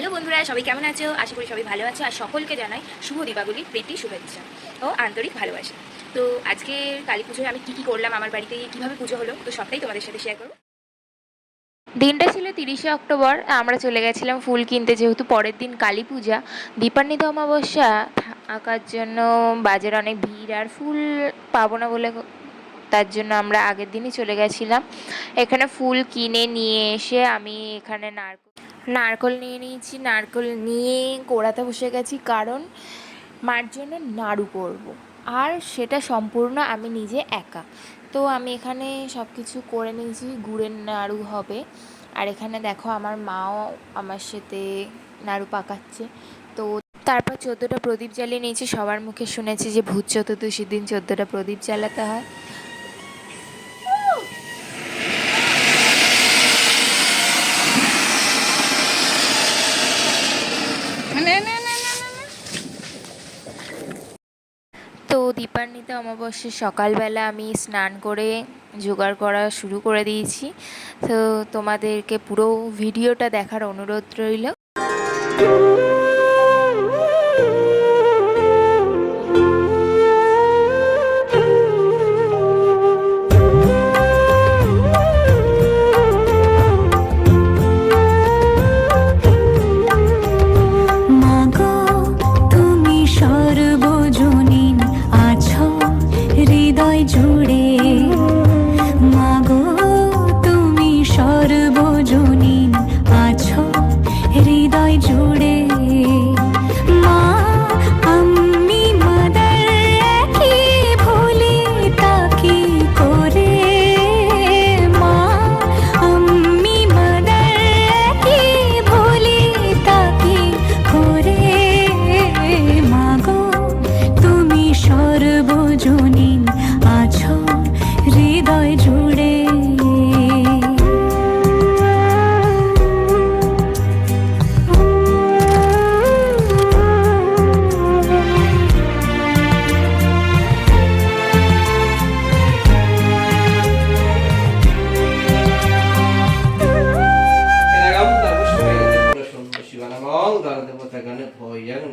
Hello বন্ধুরা, সবাই কেমন আছো? আশা করি সবাই ভালো আছো। আর সকলকে জানাই শুভ দীপাবলির প্রীতি শুভেচ্ছা ও আন্তরিক ভালোবাসা। তো আজকে কালী পুজোয় আমি কী করলাম, আমার বাড়িতে কীভাবে পুজো হলো, তো সবটাই তোমাদের সাথে শেয়ার করবো। দিনটা ছিল 30শে অক্টোবর। আমরা চলে গেছিলাম ফুল কিনতে, যেহেতু পরের দিন কালী পূজা। দীপান্বিতা অমাবস্যা আঁকার জন্য বাজারে অনেক ভিড়, আর ফুল পাবো না বলে তার জন্য আমরা আগের দিনই চলে গেছিলাম। এখানে ফুল কিনে নিয়ে এসে আমি এখানে নারকল নিয়ে নিয়েছি। নারকল নিয়ে কোড়াতে বসে গেছি, কারণ মার জন্য নাড়ু করব। আর সেটা সম্পূর্ণ আমি নিজে একা। তো আমি এখানে সব কিছু করে নিয়েছি, গুড়ের নাড়ু হবে। আর এখানে দেখো আমার মাও আমার সাথে নাড়ু পাকাচ্ছে। তো তারপর 14টা প্রদীপ জ্বালিয়ে নিয়েছি। সবার মুখে শুনেছি যে ভূত চতুর্দশীর দিন 14টা প্রদীপ জ্বালাতে হয়। তো দীপান্বিতা অমাবস্যার সকালবেলা আমি স্নান করে জোগাড় করা শুরু করে দিয়েছি। তো তোমাদেরকে পুরো ভিডিওটা দেখার অনুরোধ রইল। জুড়ে মাগো তুমি সর্বজনীন আছো হৃদয় জুড়ে। মা আমি মাদার কি ভুলি তাকি করে, মা আমি মাদার কি ভুলি তাকি করে। মাগো তুমি সর্বজনীন আছো হৃদয় জুড়ে।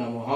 নমঃ।